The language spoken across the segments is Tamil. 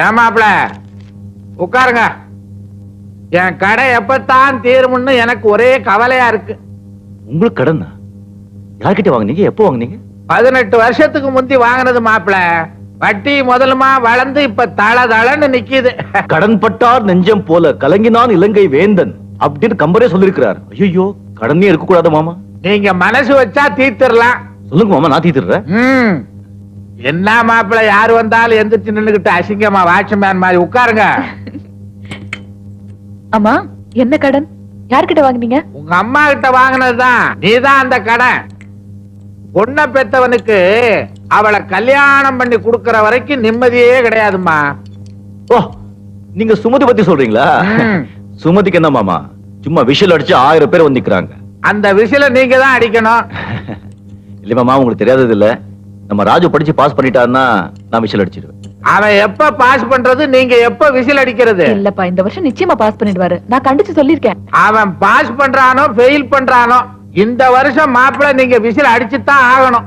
ஏமாப்ல உட்காருங்க. என் கடை எப்பத்தான் தீரும்னு எனக்கு ஒரே கவலையா இருக்கு. உங்களுக்கு கடன் யார்கிட்ட வாங்குனீங்க? எப்போ வாங்குனீங்க? 18 வருஷத்துக்கு முந்தி வாங்கினது மாப்பிள. வட்டி முதலுமா வளர்ந்து இப்ப தளன்னு நிக்குது. கடன் பட்டார் நெஞ்சம் போல கலங்கினான் இலங்கை வேந்தன் அப்படின்னு கம்பரே சொல்லிருக்கிறார். ஐயோ, கடனே இருக்க கூடாது மாமா. நீங்க மனசு வச்சா தீர்த்திடலாம். சொல்லுங்க மாமா, நான் தீர்த்துறேன். என்ன மாப்பிள, யாரு வந்தாலும் எந்திரிச்சு நின்னுகிட்டு அசிங்கமா வாட்ச்மேன் மாதிரி உட்காருங்க. அம்மா, என்ன கடன்? யார்கிட்ட வாங்குனீங்க? உங்க அம்மா கிட்ட வாங்கினதுதான். நீதான் அந்த கடன். பொண்ண பெத்தவனுக்கு அவளை கல்யாணம் பண்ணி கொடுக்கற வரைக்கும் நிம்மதியே கிடையாதுமா. ஓ, நீங்க சுமதி பத்தி சொல்றீங்களா? சுமதிக்கு என்ன மாமா, சும்மா விஷல் அடிச்சு 1000 பேர் வந்து நிக்கிறாங்க. அந்த விஷல நீங்க தான் அடிக்கணும். இல்ல மாமா, உங்களுக்கு தெரியாதது இல்ல, நம்ம ராஜு படிச்சு பாஸ் பண்ணிட்டாருன்னா நான் விஷல் அடிச்சிருவேன். அவன் எப்ப பாஸ் பண்றது, நீங்க எப்ப விசில் அடிக்கிறது? இல்லப்பா, இந்த வருஷம் நிச்சயமா பாஸ் பண்ணிடுவாரு. நான் கண்டிச்சு சொல்லிருக்கேன். அவன் பாஸ் பண்றானோ ஃபெயில் பண்றானோ, இந்த வருஷம் மாப்பிள நீங்க விசில் அடிச்சுதான் ஆகணும்.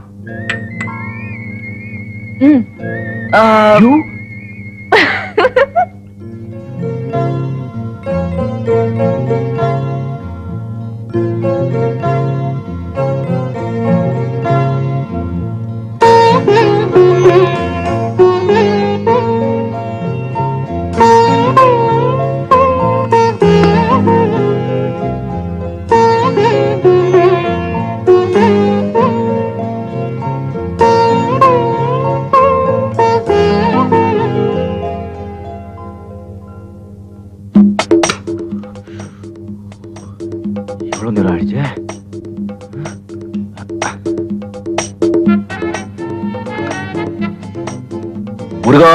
எவ்வளவு நேரம் ஆயிடுச்சு? முருகா,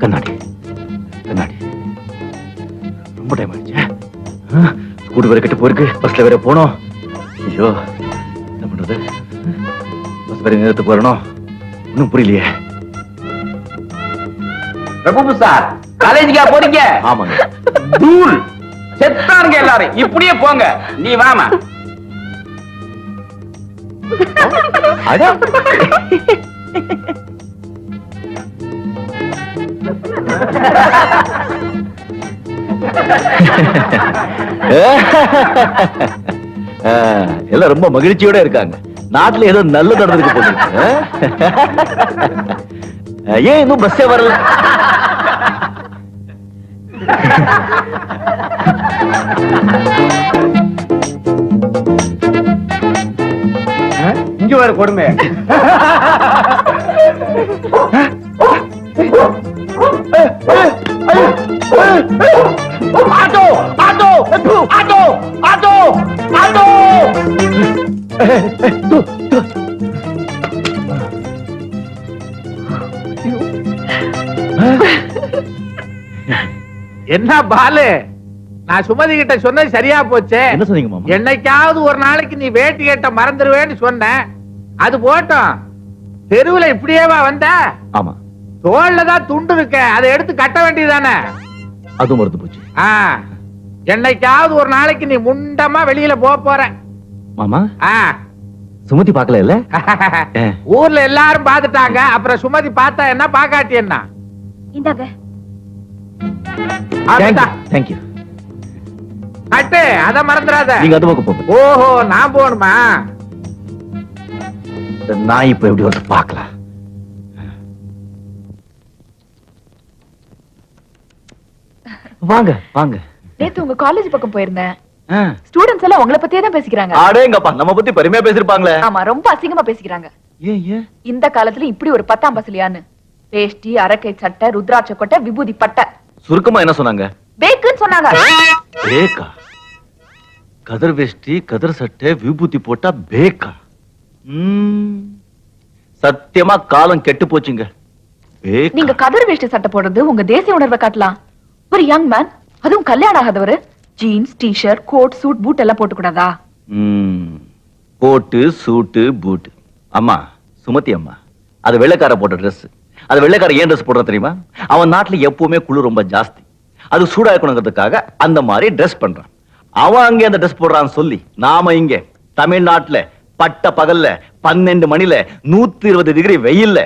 கண்ணாடி கண்ணாடி. ரொம்ப டைம் ஆயிடுச்சு. ஸ்கூட்டு வேற கெட்டு போயிருக்கு, பஸ்ல வேற போனோம். ஐயோ, என்ன பண்றது? பஸ் வேற நேரத்துக்கு வரணும். ஒன்னும் புரியலையே. பிரபு சார், காலேஜுக்கா போறீங்க? ஆமாங்க. தூள் செத்தாருங்க எல்லாரும். இப்படியே போங்க. நீ வாமா. எல்லாம் ரொம்ப மகிழ்ச்சியோட இருக்காங்க. நாட்டுல ஏதோ நல்ல நடந்திருக்கு போல. ஏன் இன்னும் பஸ்ஸே வரல? இங்க வர கொடுமை. Auto auto auto auto auto. என்ன பாலு, நான் சுமதி கிட்ட சொன்னது சரியா போச்சே. என்ன சொன்னீங்க மாமா? என்னைக்காவது ஒரு நாளைக்கு நீ வேட்டி கேட்ட மறந்துடுவேன்னு சொன்னேன். அது போட்டோம். தெருவுல இப்படியேவா வந்த? ஆமா. தோல்ல தான் துண்டு இருக்க, அதை எடுத்து கட்ட வேண்டியதானே. அதுவும் மறந்து போச்சு. என்னைக்காவது ஒரு நாளைக்கு நீ முண்டமா வெளியில போற. மாமா, சுமதி பாக்கல இல்ல? ஊர்ல எல்லாரும் பாத்துட்டாங்க. அப்புறம் சுமதி பார்த்தா என்ன, பாக்காட்டி என்ன? இந்தாங்க. தேங்க்யூ. கட்டு, அத மறந்துடாத. நீங்க அது பக்கம் போங்க. ஓஹோ, நான் போகணுமா? நான் இப்ப எப்படி வந்து பாக்கலாம்? வாங்க வாங்க. நேத்து உங்க காலேஜ் பக்கம் போயிருந்தேன். ஸ்டூடண்ட்ஸ் எல்லாம் உங்களை பத்தியே தான் பேசிக்கிறாங்க. அடேங்கப்பா, நம்ம பத்தி பெருமையா பேசிருப்பாங்களே. ஆமா, ரொம்ப அசிங்கமா பேசிக்கிறாங்க. ஏன் இந்த காலத்துல இப்படி ஒரு 10ஆம் பசலியான்னு. வேஷ்டி, அரக்கை சட்டை, ருத்ராட்ச கொட்டை, விபூதி பட்டை. சுருக்கமா என்ன சொன்னாங்க? பேக்குன்னு சொன்னாங்க. பேக்கா? கதர் வேஷ்டி, கதர் சட்டை, விபூதி போட்டா பேக்கா? சத்தியமா காலம் கெட்டு போச்சுங்க. நீங்க கதர் வேஷ்டி சட்டை போடுறது உங்க தேசிய உணர்வை காட்டலாம். ஒரு யங் மேன், அதுவும் கல்யாணம் ஆகாதவரு, jeans, T-shirt, coat, suit, boot எல்லாம் போட்டு கூடாதா? கோட்டு, சூட்டு, பூட். அம்மா, சுமதி அம்மா, அது வெள்ளைக்கார போட்ட ட்ரெஸ். அது வெள்ளைக்கார ஏன் ட்ரெஸ் போடுற தெரியுமா? அவன் நாட்டுல எப்பவுமே குளிர் ரொம்ப ஜாஸ்தி. அது சூடா இருக்கணுங்கிறதுக்காக அந்த மாதிரி ட்ரெஸ் பண்றான். அவன் அங்கே அந்த ட்ரெஸ் போடுறான்னு சொல்லி நாம இங்க தமிழ்நாட்டுல பட்ட பகல்ல 12 மணில 120 டிகிரி வெயில்ல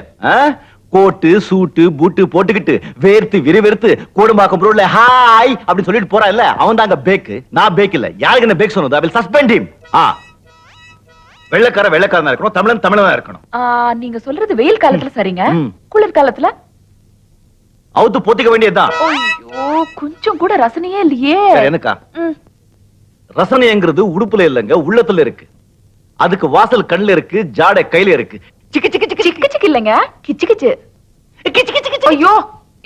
கோட்டு சூட்டு பூட்டு போட்டுக்கிட்டு வேர்த்து விறுவிறுத்து கூடம்பாக்கம் ரோட்ல ஹாய் அப்படி சொல்லிட்டு போறா இல்ல அவன் தாங்க பேக். நான் பேக் இல்ல. யாருக்கு என்ன பேக் சொன்னது? I will suspend him. வெள்ளக்காரனா இருக்கணும், தமிழனா இருக்கணும். நீங்க சொல்றது வெயில் காலத்துல சரிங்க. குளிர் காலத்துல அவுத்து போத்திக்க வேண்டியதுதான். ஐயோ கொஞ்சம் கூட ரசனையே இல்லையே. எனக்கா ரசனைங்கிறது உடுப்புல இல்லங்க, உள்ளத்துல இருக்கு. அதுக்கு வாசல் கண்ணுல இருக்கு, ஜாடை கையில இருக்கு. சிக்கு சிக்கு சிக்கு சிக்கு சிக்கு இல்லங்க, கிச்சு கிச்சு கிச்சு கிச்சு கிச்சு. ஐயோ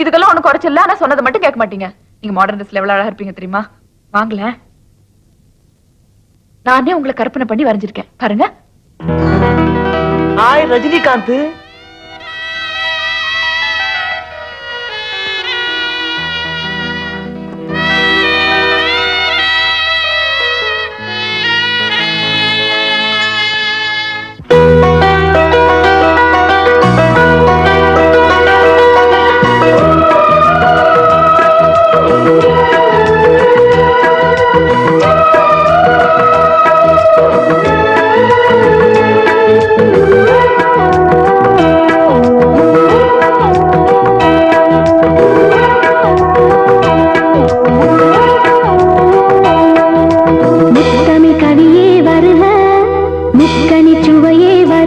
இதுக்கெல்லாம் ஒண்ணு குறைச்சல. ஆனா சொன்னதை மட்டும் கேட்க மாட்டீங்க. நீங்க மாடர்ன் ட்ரெஸ்ல எவ்வளவு அழகா இருப்பீங்க தெரியுமா? வாங்கல, நானே உங்களை கற்பனை பண்ணி வரைஞ்சிருக்கேன் பாருங்க. ஹாய் ரஜினிகாந்த். முத்தமிழ் கவியே வருக, முத்தமிழ் சுவையே வருக,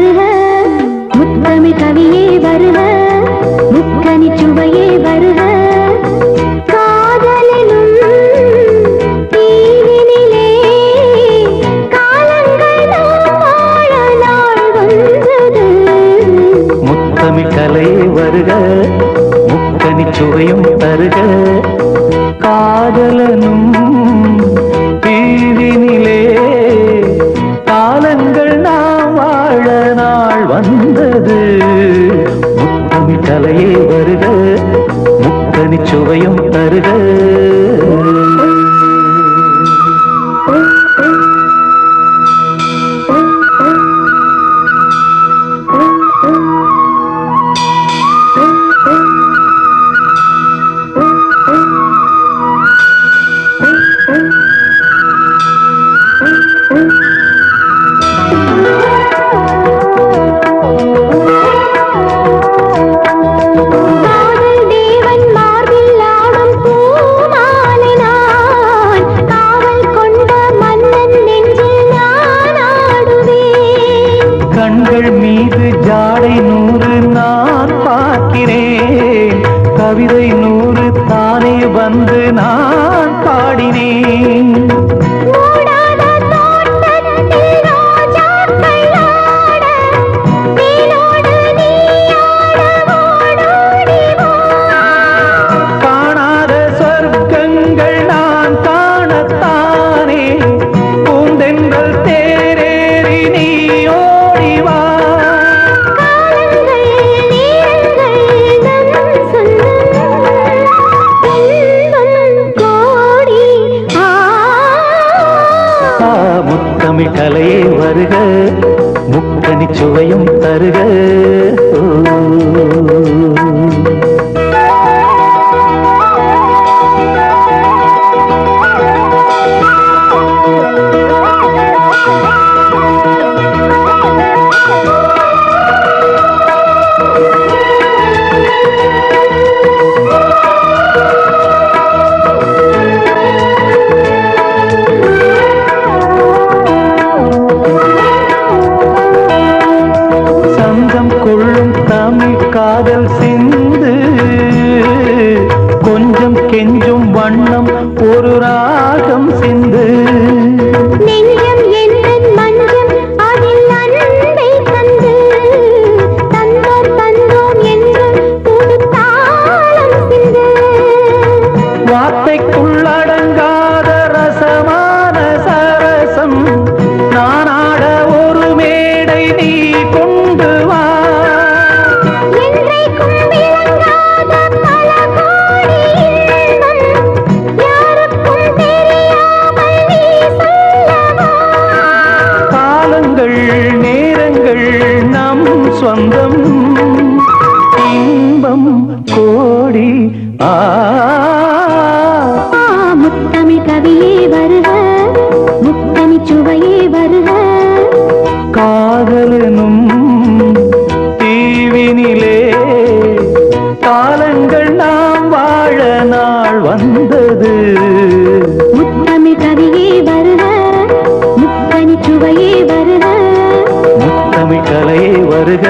வருக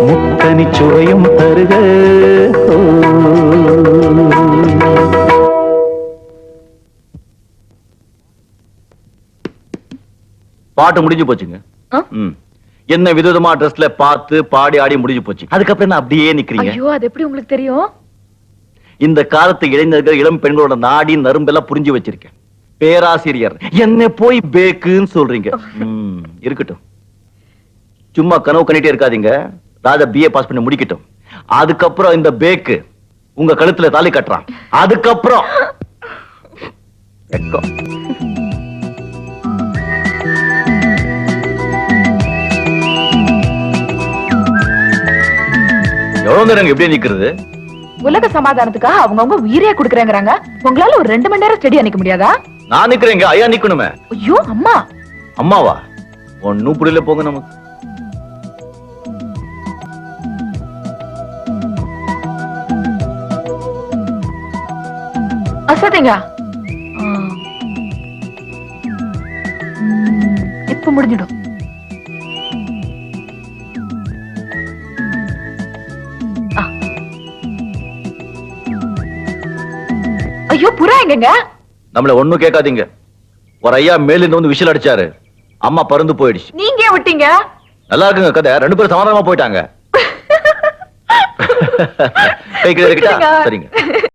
முத்தனி சுவையும் தருக ஓ. பாட்டு முடிஞ்சு போச்சுங்க. ஆ? ம். என்ன விதவிதமா ட்ரெஸ்ல பார்த்து பாடி ஆடி முடிஞ்சு போச்சு. அதுக்கப்புறம் என்ன அப்படியே நிக்கிறீங்க? ஐயோ அது எப்படி உங்களுக்கு தெரியும்? இந்த காலத்து இளைஞர்கள் இளம் பெண்களோட நாடி நரும்பெல்லாம் புரிஞ்சு வச்சிருக்கேன். பேராசிரியர் என்ன போய் பேக்குன்னு சொல்றீங்க. இருக்கட்டும், சும்மா கனவு கண்டிட்டே இருக்காதீங்க. ராஜா BA பாஸ் பண்ணி முடிக்கட்டும். அதுக்கப்புறம் இந்த பேக்கு உங்க கழுத்துல தாலி கட்டுறான். அதுக்கப்புறம் வெக்கம். எவ்வளவு நேரம் எப்படி நிக்கிறது? உலக சமாதானத்துக்காக அவங்கவங்க உயிரே குடுக்கறேங்கறாங்க. உங்களால ஒரு 2 மணி நேரம் ஸ்டடி நிக்க முடியாதா? நான் நிக்கிறேங்க, ஐயா நிக்கணுமே. ஐயோ அம்மா. அம்மாவா? ஒன்னும் புரியல போங்க நமக்கு. அசதிங்க. இப்ப முடிஞ்சிடும். ஐயோ புறா எங்கங்க? நம்மள ஒண்ணும் கேட்காதீங்க. ஒரு ஐயா மேல இருந்து வந்து விசில் அடிச்சாரு. அம்மா பறந்து போயிடுச்சு. நீங்க ஏன் விட்டீங்க? நல்லா இருக்குங்க கதை. 2 பேரும் சமாதானமா போயிட்டாங்க. கை கிட்ட சரிங்க.